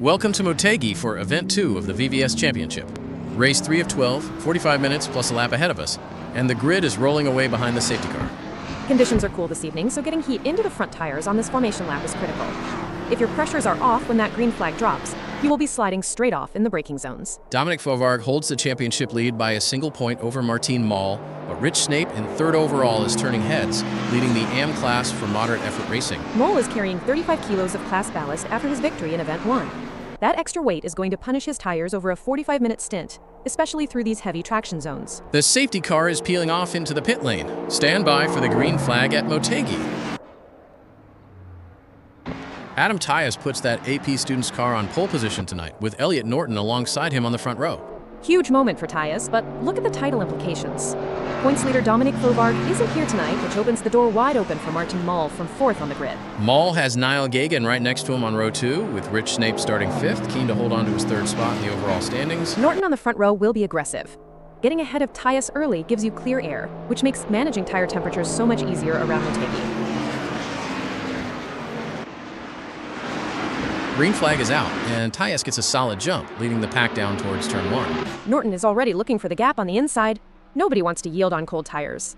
Welcome to Motegi for Event 2 of the VVS Championship. Race 3 of 12, 45 minutes plus a lap ahead of us, and the grid is rolling away behind the safety car. Conditions are cool this evening, so getting heat into the front tires on this formation lap is critical. If your pressures are off when that green flag drops, you will be sliding straight off in the braking zones. Dominic Fovarg holds the championship lead by a single point over Martin Mall, but Rich Snape in third overall is turning heads, leading the AM class for moderate effort racing. Moll is carrying 35 kilos of class ballast after his victory in Event 1. That extra weight is going to punish his tires over a 45-minute stint, especially through these heavy traction zones. The safety car is peeling off into the pit lane. Stand by for the green flag at Motegi. Adam Tyus puts that AP student's car on pole position tonight, with Elliot Norton alongside him on the front row. Huge moment for Tyus, but look at the title implications. Points leader Dominic Fovarg isn't here tonight, which opens the door wide open for Martin Mall from fourth on the grid. Mall has Niall Gagan right next to him on row 2, with Rich Snape starting fifth, keen to hold on to his third spot in the overall standings. Norton on the front row will be aggressive. Getting ahead of Tyus early gives you clear air, which makes managing tire temperatures so much easier around Motegi. Green flag is out, and Tyus gets a solid jump, leading the pack down towards turn 1. Norton is already looking for the gap on the inside. Nobody wants to yield on cold tires.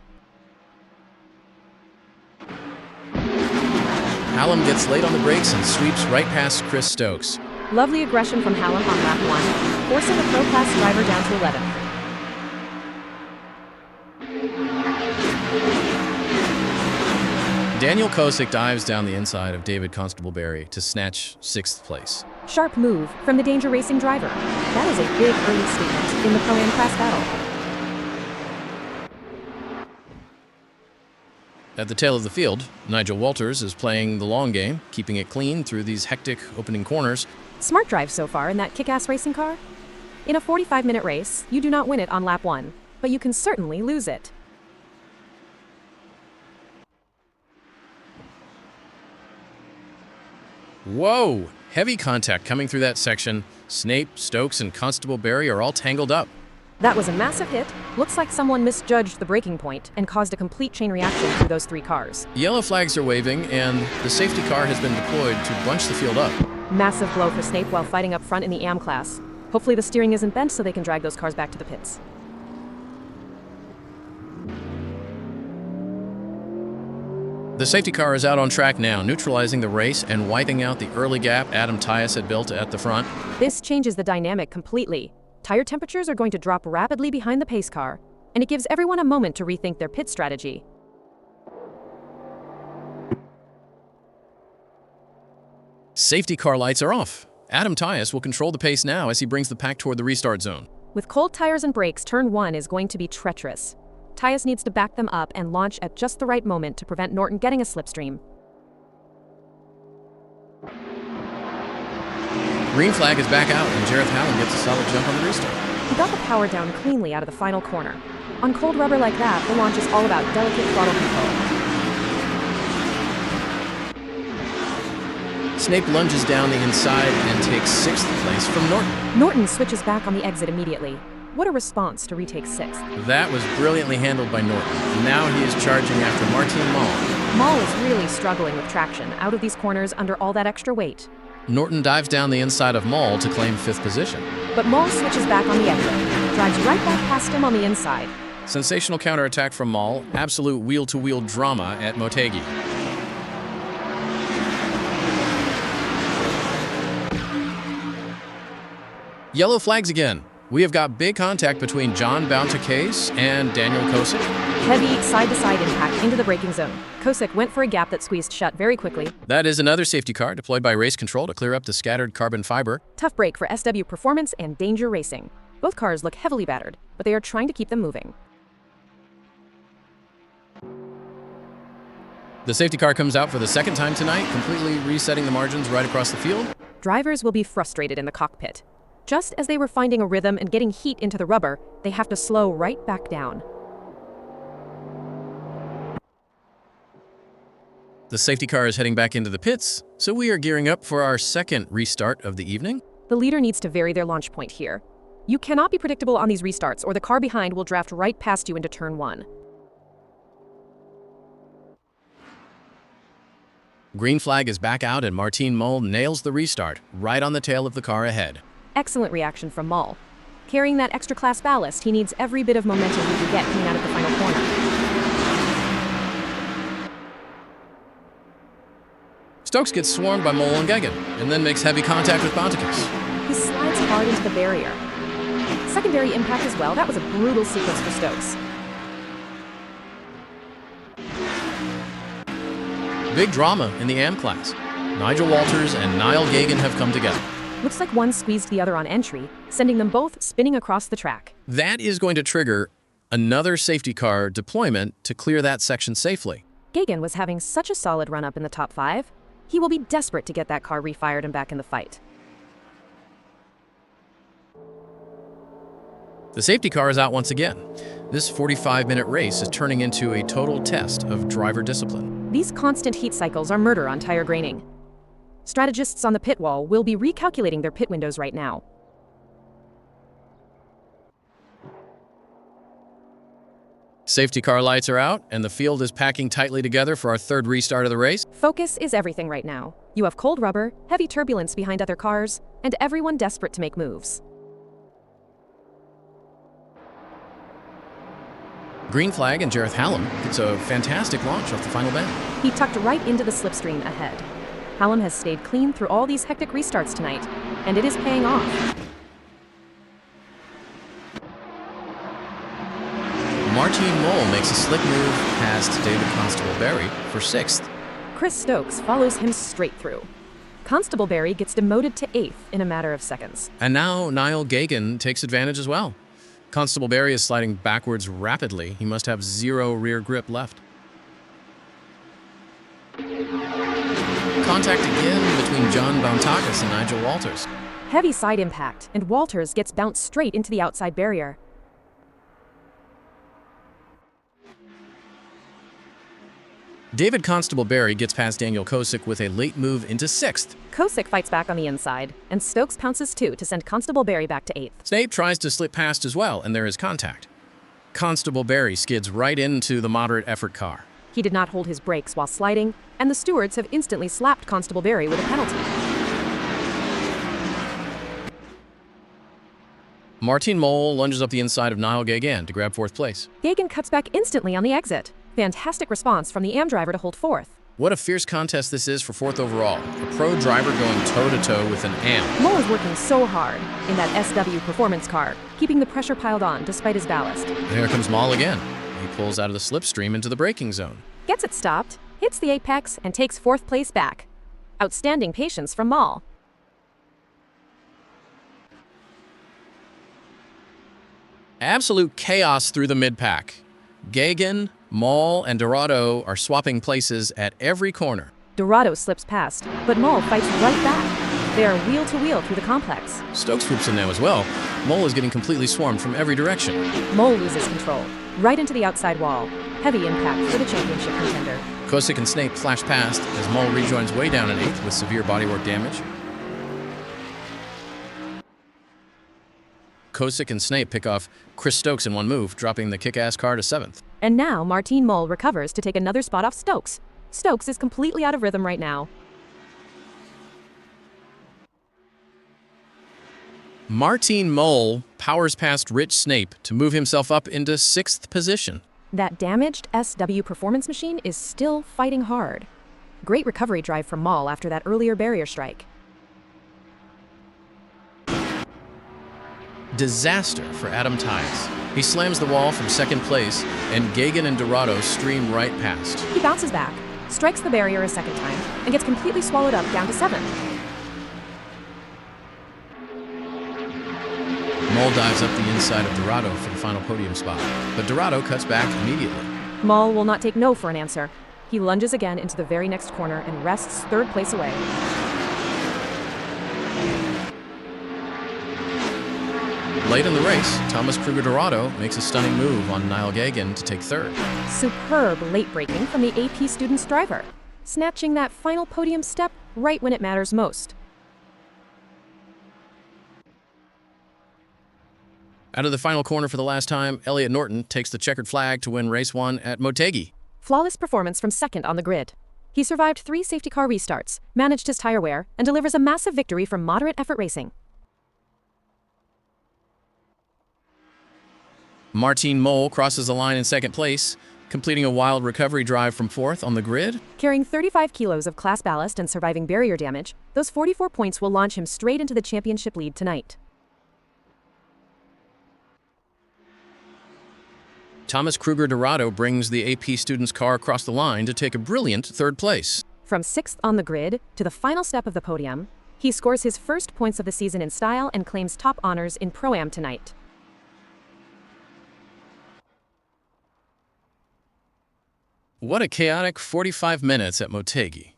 Hallam gets late on the brakes and sweeps right past Chris Stokes. Lovely aggression from Hallam on lap 1, forcing the Pro Class driver down to 11th. Daniel Kosick dives down the inside of David Constable-Berry to snatch 6th place. Sharp move from the Danger Racing driver. That is a big early statement in the Pro-Am class battle. At the tail of the field, Nigel Walters is playing the long game, keeping it clean through these hectic opening corners. Smart drive so far in that kick-ass racing car. In a 45-minute race, you do not win it on lap 1, but you can certainly lose it. Whoa! Heavy contact coming through that section. Snape, Stokes, and Constable-Berry are all tangled up. That was a massive hit. Looks like someone misjudged the braking point and caused a complete chain reaction through those 3 cars. Yellow flags are waving, and the safety car has been deployed to bunch the field up. Massive blow for Snape while fighting up front in the AM class. Hopefully the steering isn't bent so they can drag those cars back to the pits. The safety car is out on track now, neutralizing the race and wiping out the early gap Adam Tyus had built at the front. This changes the dynamic completely. Tire temperatures are going to drop rapidly behind the pace car, and it gives everyone a moment to rethink their pit strategy. Safety car lights are off. Adam Tyus will control the pace now as he brings the pack toward the restart zone. With cold tires and brakes, turn 1 is going to be treacherous. Tyus needs to back them up and launch at just the right moment to prevent Norton getting a slipstream. Green flag is back out, and Jareth Hallam gets a solid jump on the restart. He got the power down cleanly out of the final corner. On cold rubber like that, the launch is all about delicate throttle control. Snape lunges down the inside and takes 6th place from Norton. Norton switches back on the exit immediately. What a response to retake 6th. That was brilliantly handled by Norton. Now he is charging after Martin Mall. Mall is really struggling with traction out of these corners under all that extra weight. Norton dives down the inside of Mall to claim 5th position. But Mall switches back on the exit, drives right back past him on the inside. Sensational counterattack from Mall, absolute wheel-to-wheel drama at Motegi. Yellow flags again. We have got big contact between John Bounticase and Daniel Kosick. Heavy side-to-side impact into the braking zone. Kosick went for a gap that squeezed shut very quickly. That is another safety car deployed by Race Control to clear up the scattered carbon fiber. Tough break for SW Performance and Danger Racing. Both cars look heavily battered, but they are trying to keep them moving. The safety car comes out for the 2nd time tonight, completely resetting the margins right across the field. Drivers will be frustrated in the cockpit. Just as they were finding a rhythm and getting heat into the rubber, they have to slow right back down. The safety car is heading back into the pits, so we are gearing up for our 2nd restart of the evening. The leader needs to vary their launch point here. You cannot be predictable on these restarts, or the car behind will draft right past you into turn 1. Green flag is back out and Martin Mole nails the restart, right on the tail of the car ahead. Excellent reaction from Mull. Carrying that extra class ballast, he needs every bit of momentum he can get coming out of the final corner. Stokes gets swarmed by Mole and Geoghegan, and then makes heavy contact with Ponticus. He slides hard into the barrier. Secondary impact as well. That was a brutal sequence for Stokes. Big drama in the AM class. Nigel Walters and Niall Geoghegan have come together. Looks like one squeezed the other on entry, sending them both spinning across the track. That is going to trigger another safety car deployment to clear that section safely. Geoghegan was having such a solid run-up in the top 5. He will be desperate to get that car refired and back in the fight. The safety car is out once again. This 45-minute race is turning into a total test of driver discipline. These constant heat cycles are murder on tire graining. Strategists on the pit wall will be recalculating their pit windows right now. Safety car lights are out, and the field is packing tightly together for our third restart of the race. Focus is everything right now. You have cold rubber, heavy turbulence behind other cars, and everyone desperate to make moves. Green flag and Jareth Hallam gets a fantastic launch off the final bend. He tucked right into the slipstream ahead. Hallam has stayed clean through all these hectic restarts tonight, and it is paying off. Martin Mole makes a slick move past David Constable-Berry for 6th. Chris Stokes follows him straight through. Constable-Berry gets demoted to 8th in a matter of seconds. And now Niall Geoghegan takes advantage as well. Constable-Berry is sliding backwards rapidly. He must have 0 rear grip left. Contact again between John Bontakis and Nigel Walters. Heavy side impact, and Walters gets bounced straight into the outside barrier. David Constable-Berry gets past Daniel Kosick with a late move into 6th. Kosick fights back on the inside, and Stokes pounces too to send Constable-Berry back to 8th. Snape tries to slip past as well, and there is contact. Constable-Berry skids right into the moderate effort car. He did not hold his brakes while sliding, and the stewards have instantly slapped Constable-Berry with a penalty. Martin Mole lunges up the inside of Niall Geoghegan to grab 4th place. Geoghegan cuts back instantly on the exit. Fantastic response from the AM driver to hold 4th. What a fierce contest this is for 4th overall. A pro driver going toe-to-toe with an AM. Mole is working so hard in that SW performance car, keeping the pressure piled on despite his ballast. Here comes Mole again. He pulls out of the slipstream into the braking zone. Gets it stopped, hits the apex, and takes 4th place back. Outstanding patience from Mole. Absolute chaos through the mid-pack. Geoghegan, Mole, and Dorado are swapping places at every corner. Dorado slips past, but Mole fights right back. They are wheel-to-wheel through the complex. Stokes swoops in now as well. Mole is getting completely swarmed from every direction. Mole loses control, right into the outside wall. Heavy impact for the championship contender. Kosick and Snape flash past as Mole rejoins way down in 8th with severe bodywork damage. Kosick and Snape pick off Chris Stokes in one move, dropping the kick-ass car to 7th. And now Martin Mole recovers to take another spot off Stokes. Stokes is completely out of rhythm right now. Martin Mole powers past Rich Snape to move himself up into 6th position. That damaged SW performance machine is still fighting hard. Great recovery drive from Mole after that earlier barrier strike. Disaster for Adam Tyus. He slams the wall from 2nd place, and Geoghegan and Dorado stream right past. He bounces back, strikes the barrier a 2nd time, and gets completely swallowed up down to 7th. Mole dives up the inside of Dorado for the final podium spot, but Dorado cuts back immediately. Mole will not take no for an answer. He lunges again into the very next corner and rests 3rd place away. Late in the race, Thomas Kruger Dorado makes a stunning move on Niall Geoghegan to take 3rd. Superb late braking from the AP student's driver, snatching that final podium step right when it matters most. Out of the final corner for the last time, Elliot Norton takes the checkered flag to win race 1 at Motegi. Flawless performance from 2nd on the grid. He survived 3 safety car restarts, managed his tire wear, and delivers a massive victory for moderate effort racing. Martin Mole crosses the line in second place, completing a wild recovery drive from fourth on the grid. Carrying 35 kilos of class ballast and surviving barrier damage, those 44 points will launch him straight into the championship lead tonight. Thomas Kruger Dorado brings the AP student's car across the line to take a brilliant third place. From 6th on the grid to the final step of the podium, he scores his first points of the season in style and claims top honors in Pro-Am tonight. What a chaotic 45 minutes at Motegi.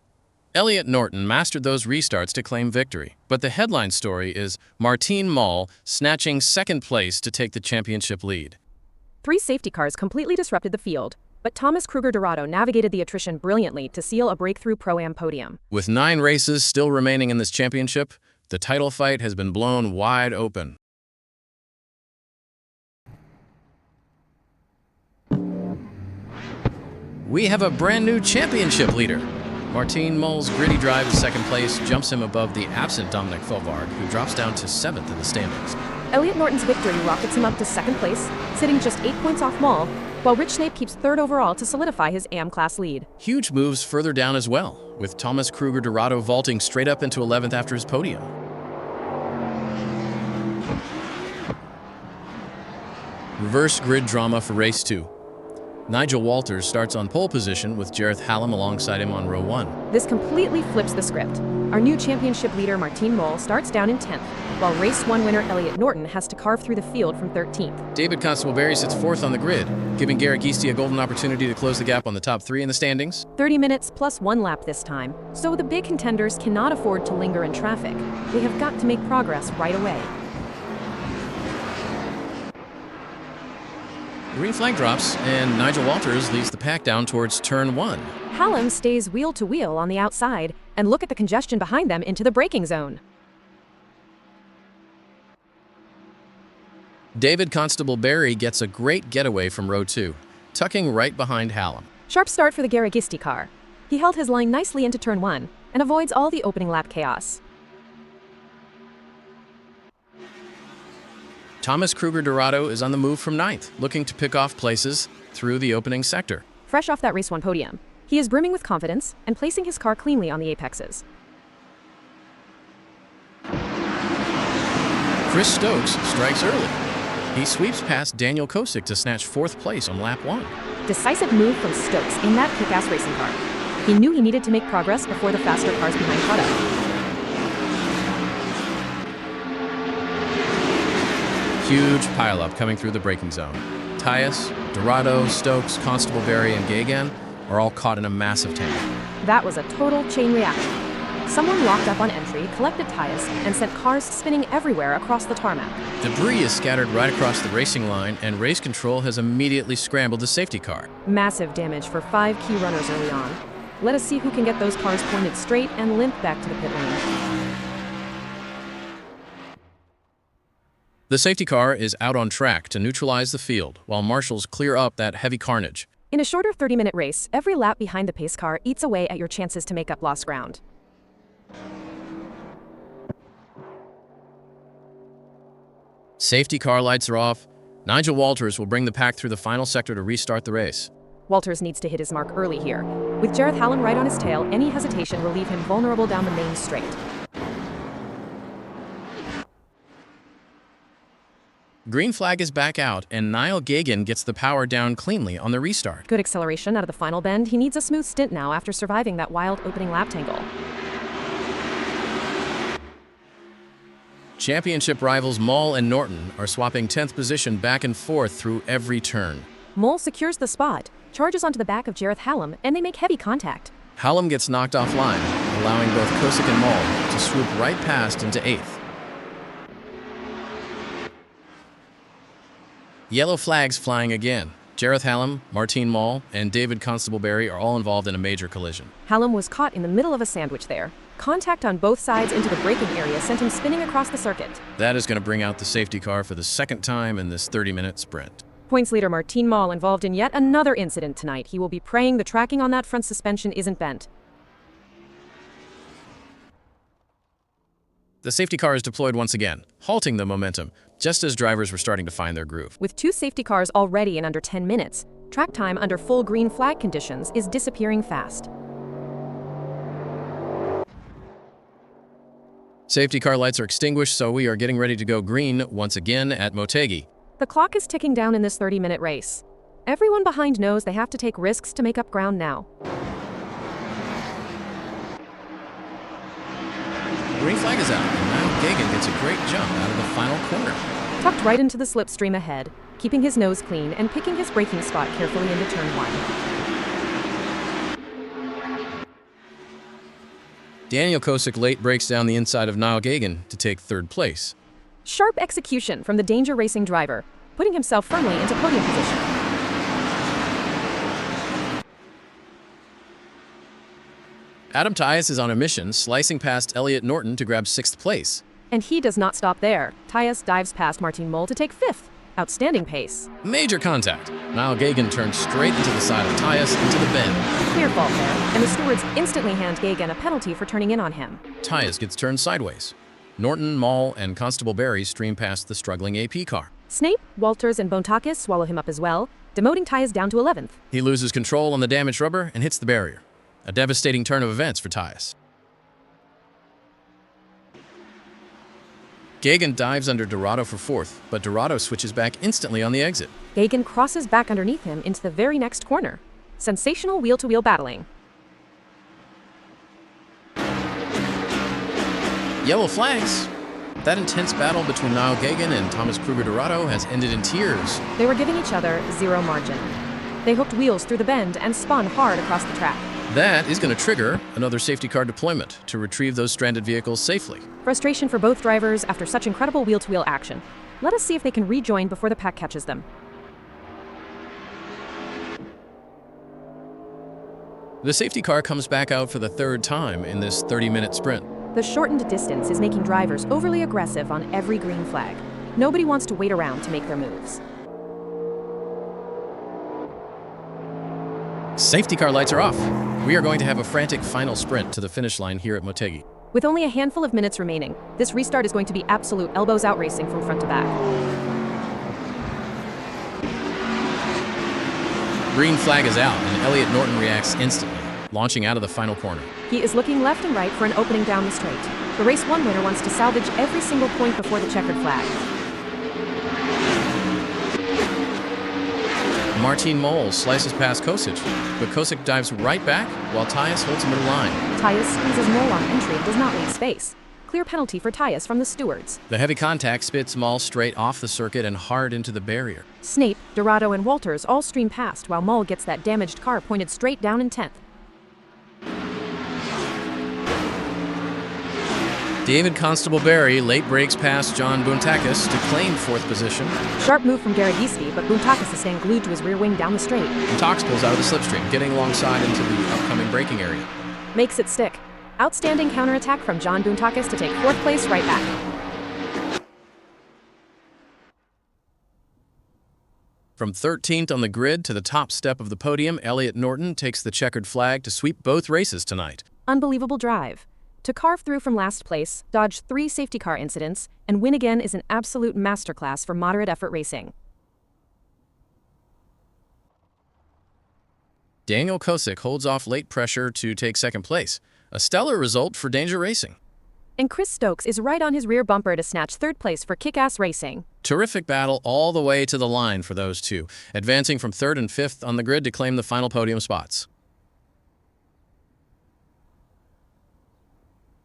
Elliot Norton mastered those restarts to claim victory, but the headline story is Martin Mole snatching second place to take the championship lead. 3 safety cars completely disrupted the field, but Thomas Kruger Dorado navigated the attrition brilliantly to seal a breakthrough Pro-Am podium. With 9 races still remaining in this championship, the title fight has been blown wide open. We have a brand new championship leader. Martin Mole's gritty drive to second place jumps him above the absent Dominic Fulvard, who drops down to 7th in the standings. Elliot Norton's victory rockets him up to second place, sitting just 8 points off Mole, while Rich Snape keeps 3rd overall to solidify his AM class lead. Huge moves further down as well, with Thomas Kruger Dorado vaulting straight up into 11th after his podium. Reverse grid drama for race 2. Nigel Walters starts on pole position with Jareth Hallam alongside him on row 1. This completely flips the script. Our new championship leader Martin Mole starts down in 10th, while race 1 winner Elliot Norton has to carve through the field from 13th. David Constable-Berry sits 4th on the grid, giving Garrett Geesty a golden opportunity to close the gap on the top 3 in the standings. 30 minutes plus 1 lap this time, so the big contenders cannot afford to linger in traffic. They have got to make progress right away. Green flag drops, and Nigel Walters leads the pack down towards turn 1. Hallam stays wheel to wheel on the outside, and look at the congestion behind them into the braking zone. David Constable-Berry gets a great getaway from row 2, tucking right behind Hallam. Sharp start for the Garagisti car. He held his line nicely into turn 1, and avoids all the opening lap chaos. Thomas Kruger Dorado is on the move from 9th, looking to pick off places through the opening sector. Fresh off that race 1 podium, he is brimming with confidence and placing his car cleanly on the apexes. Chris Stokes strikes early. He sweeps past Daniel Kosick to snatch 4th place on lap 1. Decisive move from Stokes in that kick-ass racing car. He knew he needed to make progress before the faster cars behind caught up. Huge pileup coming through the braking zone. Tyus, Dorado, Stokes, Constable-Berry, and Gagan are all caught in a massive tangle. That was a total chain reaction. Someone locked up on entry, collected Tyus, and sent cars spinning everywhere across the tarmac. Debris is scattered right across the racing line, and race control has immediately scrambled the safety car. Massive damage for 5 key runners early on. Let us see who can get those cars pointed straight and limp back to the pit lane. The safety car is out on track to neutralize the field, while marshals clear up that heavy carnage. In a shorter 30-minute race, every lap behind the pace car eats away at your chances to make up lost ground. Safety car lights are off. Nigel Walters will bring the pack through the final sector to restart the race. Walters needs to hit his mark early here. With Jareth Hallam right on his tail, any hesitation will leave him vulnerable down the main straight. Green flag is back out, and Niall Gagan gets the power down cleanly on the restart. Good acceleration out of the final bend. He needs a smooth stint now after surviving that wild opening lap tangle. Championship rivals Mole and Norton are swapping 10th position back and forth through every turn. Mole secures the spot, charges onto the back of Jareth Hallam, and they make heavy contact. Hallam gets knocked offline, allowing both Kosick and Mole to swoop right past into 8th. Yellow flags flying again. Jareth Hallam, Martin Mole, and David Constable-Berry are all involved in a major collision. Hallam was caught in the middle of a sandwich there. Contact on both sides into the braking area sent him spinning across the circuit. That is going to bring out the safety car for the second time in this 30-minute sprint. Points leader Martin Mole involved in yet another incident tonight. He will be praying the tracking on that front suspension isn't bent. The safety car is deployed once again, halting the momentum, just as drivers were starting to find their groove. With 2 safety cars already in under 10 minutes, track time under full green flag conditions is disappearing fast. Safety car lights are extinguished, so we are getting ready to go green once again at Motegi. The clock is ticking down in this 30-minute race. Everyone behind knows they have to take risks to make up ground now. Green flag is out, and now Gagan gets a great jump out of the final corner. Tucked right into the slipstream ahead, keeping his nose clean and picking his braking spot carefully into turn 1. Daniel Kosick late breaks down the inside of Niall Gagan to take third place. Sharp execution from the Danger Racing driver, putting himself firmly into podium position. Adam Tyus is on a mission, slicing past Elliot Norton to grab 6th place. And he does not stop there. Tyus dives past Martin Mol to take 5th. Outstanding pace. Major contact. Niall Gagan turns straight into the side of Tyus into the bend. Clear fault there, and the stewards instantly hand Gagan a penalty for turning in on him. Tyus gets turned sideways. Norton, Mol, and Constable Barry stream past the struggling AP car. Snape, Walters, and Bontakis swallow him up as well, demoting Tyus down to 11th. He loses control on the damaged rubber and hits the barrier. A devastating turn of events for Tyus. Gagan dives under Dorado for 4th, but Dorado switches back instantly on the exit. Gagan crosses back underneath him into the very next corner. Sensational wheel-to-wheel battling. Yellow flags. That intense battle between Niall Gagan and Thomas Kruger Dorado has ended in tears. They were giving each other zero margin. They hooked wheels through the bend and spun hard across the track. That is going to trigger another safety car deployment to retrieve those stranded vehicles safely. Frustration for both drivers after such incredible wheel-to-wheel action. Let us see if they can rejoin before the pack catches them. The safety car comes back out for the 3rd time in this 30-minute sprint. The shortened distance is making drivers overly aggressive on every green flag. Nobody wants to wait around to make their moves. Safety car lights are off. We are going to have a frantic final sprint to the finish line here at Motegi. With only a handful of minutes remaining, this restart is going to be absolute elbows-out racing from front to back. Green flag is out, and Elliot Norton reacts instantly, launching out of the final corner. He is looking left and right for an opening down the straight. The race 1 winner wants to salvage every single point before the checkered flag. Martin Mol slices past Kosick, but Kosick dives right back while Tyus holds middle line. Tyus squeezes Mol on entry and does not leave space. Clear penalty for Tyus from the stewards. The heavy contact spits Mol straight off the circuit and hard into the barrier. Snape, Dorado, and Walters all stream past while Mol gets that damaged car pointed straight down in 10th. David Constable Barry late breaks past John Buntakis to claim 4th position. Sharp move from Garagisti, but Buntakis is staying glued to his rear wing down the straight. Buntakis pulls out of the slipstream, getting alongside into the upcoming braking area. Makes it stick. Outstanding counterattack from John Buntakis to take 4th place right back. From 13th on the grid to the top step of the podium, Elliot Norton takes the checkered flag to sweep both races tonight. Unbelievable drive. To carve through from last place, dodge 3 safety car incidents, and win again is an absolute masterclass for moderate effort racing. Daniel Kosick holds off late pressure to take 2nd place, a stellar result for Danger Racing. And Chris Stokes is right on his rear bumper to snatch 3rd place for Kick-Ass Racing. Terrific battle all the way to the line for those two, advancing from 3rd and 5th on the grid to claim the final podium spots.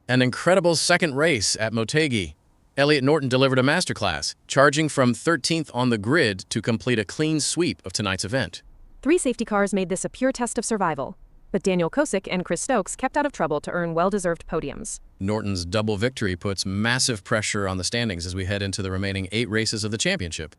An incredible 2nd race at Motegi. Elliot Norton delivered a masterclass, charging from 13th on the grid to complete a clean sweep of tonight's event. 3 safety cars made this a pure test of survival, but Daniel Kosick and Chris Stokes kept out of trouble to earn well-deserved podiums. Norton's double victory puts massive pressure on the standings as we head into the remaining 8 races of the championship.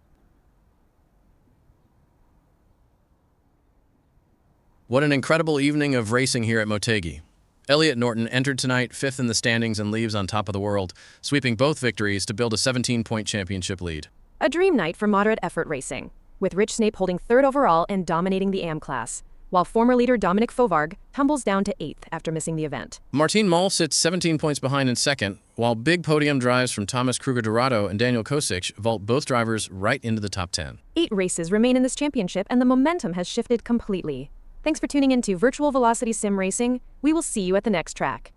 What an incredible evening of racing here at Motegi. Elliot Norton entered tonight 5th in the standings and leaves on top of the world, sweeping both victories to build a 17-point championship lead. A dream night for moderate effort racing, with Rich Snape holding 3rd overall and dominating the AM class, while while former leader Dominic Fovarg tumbles down to 8th after missing the event. Martin Moll sits 17 points behind in second, while big podium drives from Thomas Kruger-Dorado and Daniel Kosic vault both drivers right into the top 10. 8 races remain in this championship, and the momentum has shifted completely. Thanks for tuning in to Virtual Velocity Sim Racing. We will see you at the next track.